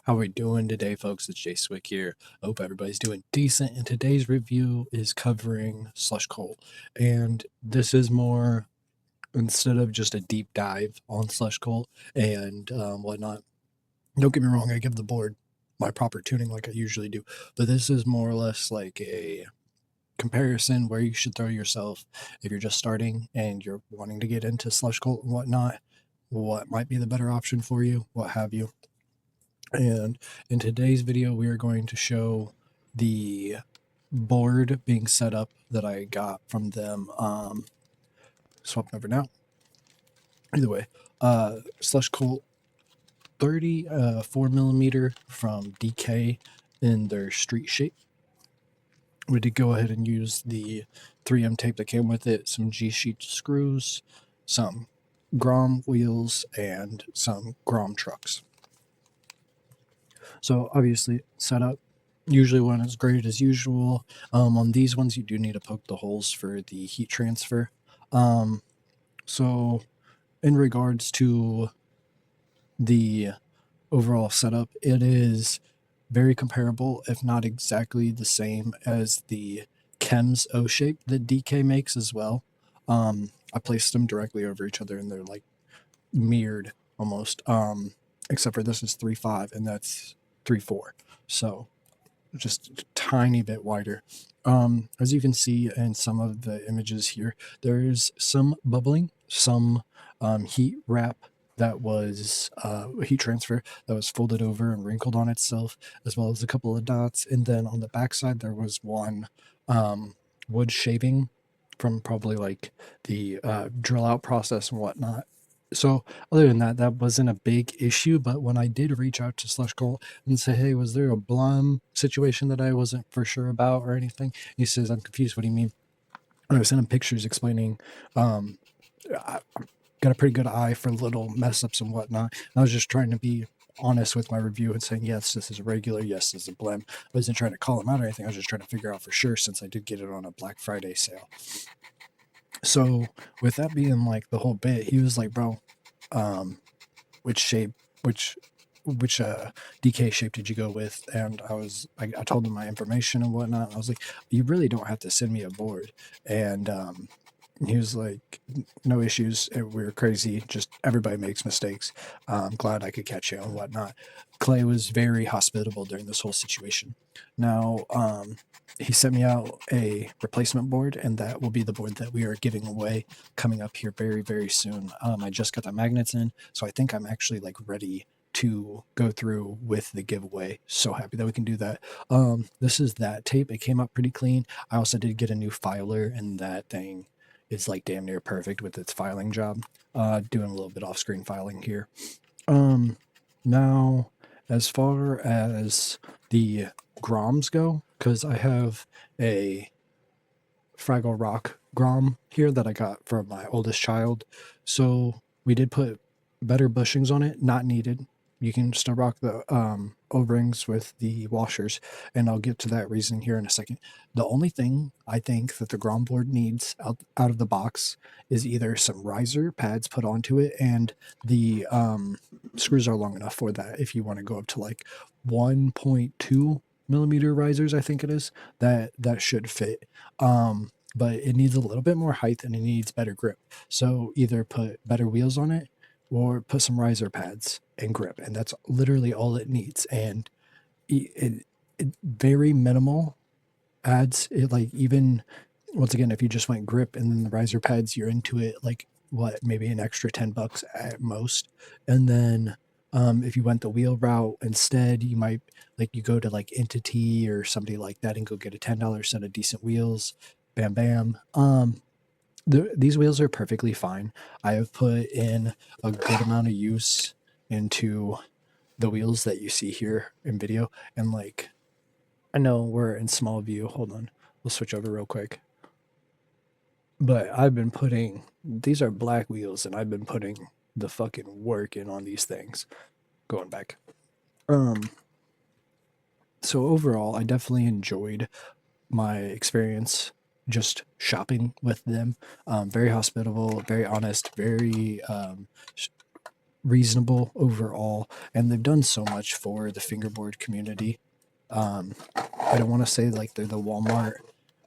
How we doing today, folks? It's Jay Swick here. I hope everybody's doing decent. And today's review is covering Slushcult. And this is more, instead of just a deep dive on Slushcult and whatnot. Don't get me wrong, I give the board my proper tuning like I usually do. But this is more or less like a comparison where you should throw yourself if you're just starting and you're wanting to get into Slushcult and whatnot. What might be the better option for you, what have you. And in today's video, we are going to show the board being set up that I got from them. Swapping over now. Either way, Slushcult 34mm from DK in their street shape. We did go ahead and use the 3M tape that came with it, some G-sheet screws, some Grom wheels, and some Grom trucks. So obviously setup usually went as great as usual. On these ones you do need to poke the holes for the heat transfer. So in regards to the overall setup, it is very comparable, if not exactly the same as the Chems O-shape that DK makes as well. I placed them directly over each other and they're like mirrored almost, except for this is 3.5 and that's 3.4, so just a tiny bit wider. As you can see in some of the images here, there's some bubbling, some heat wrap that was heat transfer that was folded over and wrinkled on itself, as well as a couple of dots. And then on the back side there was one wood shaving from probably like the drill out process and whatnot. So other than that, that wasn't a big issue. But when I did reach out to Slushcult and say, hey, was there a blum situation that I wasn't for sure about or anything? He says, I'm confused. What do you mean? And I sent him pictures explaining, I got a pretty good eye for little mess ups and whatnot. I was just trying to be honest with my review and saying, yes, this is a regular. Yes, this is a blem. I wasn't trying to call him out or anything. I was just trying to figure out for sure, since I did get it on a Black Friday sale. So with that being like the whole bit, he was like, bro, which shape, which DK shape did you go with? And I told him my information and whatnot. I was like, you really don't have to send me a board. And he was like, no issues. We're crazy. Just everybody makes mistakes. I'm glad I could catch you and whatnot. Clay was very hospitable during this whole situation. Now, he sent me out a replacement board, and that will be the board that we are giving away coming up here very, very soon. I just got the magnets in, so I think I'm actually like ready to go through with the giveaway. So happy that we can do that. This is that tape. It came out pretty clean. I also did get a new filer, and that thing is like damn near perfect with its filing job. Doing a little bit off-screen filing here. Now, as far as the Groms go, because I have a Fraggle Rock Grom here that I got from my oldest child. So we did put better bushings on it, not needed. You can still rock the O-rings with the washers, and I'll get to that reasoning here in a second. The only thing I think that the Grom board needs out of the box is either some riser pads put onto it, and the screws are long enough for that. If you want to go up to like 1.2 millimeter risers, I think it is, that should fit. But it needs a little bit more height and it needs better grip. So either put better wheels on it or put some riser pads and grip, and that's literally all it needs. And it very minimal adds. It like, even once again, if you just went grip and then the riser pads, you're into it like what, maybe an extra $10 at most. And then if you went the wheel route instead, you might, like, you go to like Entity or somebody like that and go get a $10 set of decent wheels. Bam bam. These wheels are perfectly fine. I have put in a good amount of use into the wheels that you see here in video, and like, I know we're in small view. Hold on, we'll switch over real quick. But I've been putting, these are black wheels, and I've been putting the fucking work in on these things. Going back. So overall, I definitely enjoyed my experience just shopping with them. Very hospitable, very honest, very reasonable overall, and they've done so much for the fingerboard community. I don't want to say like they're the Walmart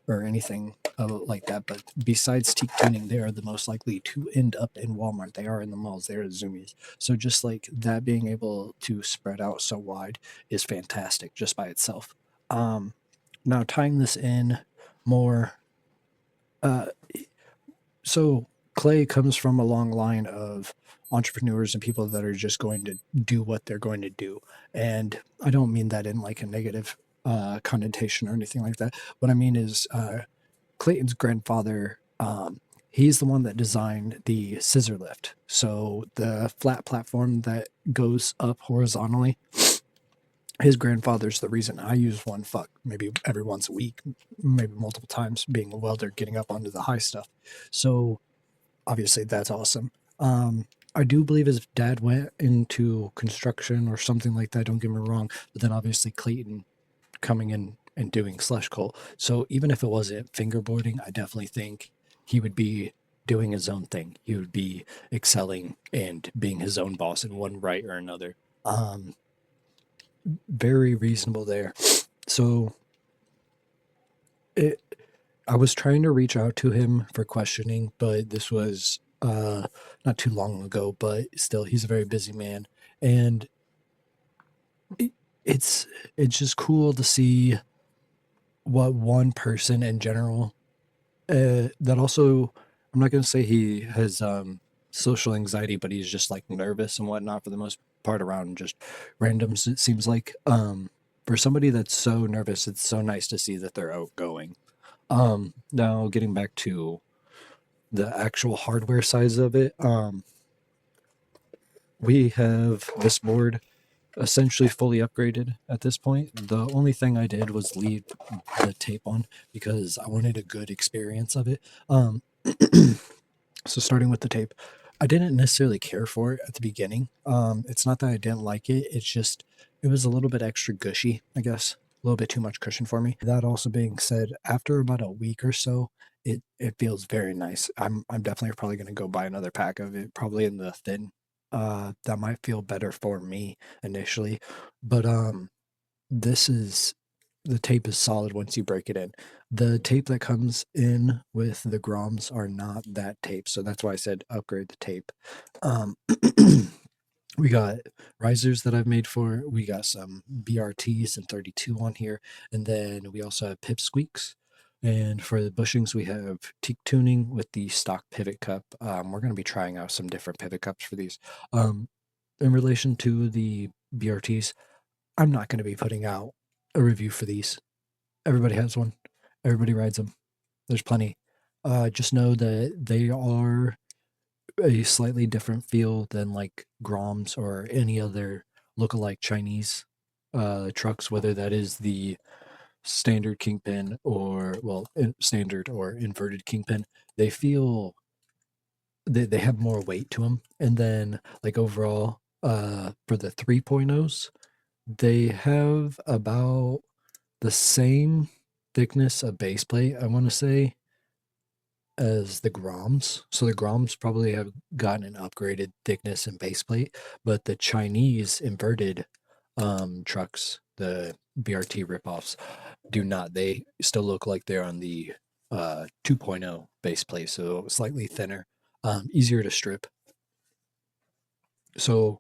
or anything like that, but besides teak tuning, they are the most likely to end up in Walmart. They are in the malls. They are the Zoomies. So just like that, being able to spread out so wide is fantastic just by itself. Now tying this in more, uh, so Clay comes from a long line of entrepreneurs and people that are just going to do what they're going to do. And I don't mean that in like a negative connotation or anything like that. What I mean is Clayton's grandfather, he's the one that designed the scissor lift. So the flat platform that goes up horizontally, his grandfather's the reason I use one, maybe every once a week, maybe multiple times, being a welder, getting up onto the high stuff. So obviously that's awesome. I do believe his dad went into construction or something like that, don't get me wrong, but then obviously Clayton coming in and doing Slushcult. So even if it wasn't fingerboarding, I definitely think he would be doing his own thing. He would be excelling and being his own boss in one right or another. Very reasonable there. So I was trying to reach out to him for questioning, but this was not too long ago, but still he's a very busy man. And it's just cool to see what one person in general that also, I'm not going to say he has social anxiety, but he's just like nervous and whatnot for the most part around just randoms. It seems like for somebody that's so nervous, it's so nice to see that they're outgoing. Now getting back to the actual hardware size of it, we have this board essentially fully upgraded at this point. The only thing I did was leave the tape on because I wanted a good experience of it. So starting with the tape, I didn't necessarily care for it at the beginning. It's not that I didn't like it. It's just, it was a little bit extra gushy, I guess. A little bit too much cushion for me. That also being said, after about a week or so, it feels very nice. I'm definitely probably going to go buy another pack of it, probably in the thin. That might feel better for me initially, but this is, the tape is solid once you break it in. The tape that comes in with the Groms are not that tape, so that's why I said upgrade the tape. We got risers that I've made for it. We got some BRTs and 32 on here, and then we also have pipsqueaks. And for the bushings, we have teak tuning with the stock pivot cup. We're going to be trying out some different pivot cups for these. In relation to the BRTs, I'm not going to be putting out a review for these. Everybody has one. Everybody rides them. There's plenty. Just know that they are a slightly different feel than like Groms or any other lookalike Chinese trucks, whether that is the standard kingpin or, well, standard or inverted kingpin. They feel, they have more weight to them. And then like overall, for the 3.0s, they have about the same thickness of base plate, I want to say, as the Groms. So the Groms probably have gotten an upgraded thickness and base plate, but the Chinese inverted trucks, the BRT ripoffs, do not. They still look like they're on the 2.0 base plate, so slightly thinner, easier to strip. So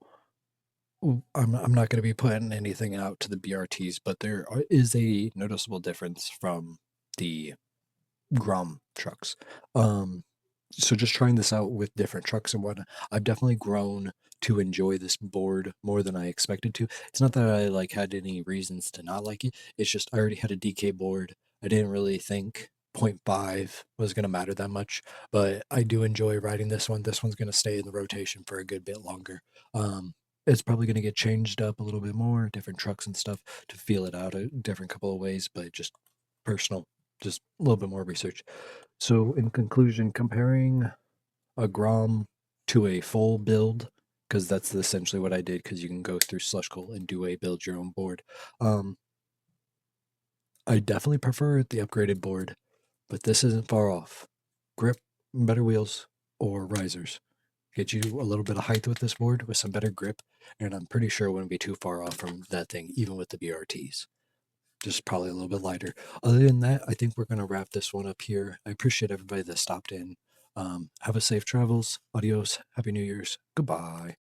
I'm not going to be putting anything out to the BRTs, but there is a noticeable difference from the Grom trucks. So just trying this out with different trucks and whatnot, I've definitely grown to enjoy this board more than I expected to. It's not that I like had any reasons to not like it. It's just I already had a DK board. I didn't really think 0.5 was going to matter that much, but I do enjoy riding this one. This one's going to stay in the rotation for a good bit longer. It's probably going to get changed up a little bit more, different trucks and stuff to feel it out a different couple of ways, but just personal, just a little bit more research. So in conclusion, comparing a Grom to a full build, because that's essentially what I did, because you can go through Slushcult and do a build your own board. I definitely prefer the upgraded board, but this isn't far off. Grip, better wheels, or risers. get you a little bit of height with this board with some better grip, and I'm pretty sure it wouldn't be too far off from that thing, even with the BRTs. Just probably a little bit lighter. Other than that, I think we're going to wrap this one up here. I appreciate everybody that stopped in. Have a safe travels. Adios. Happy New Year's. Goodbye.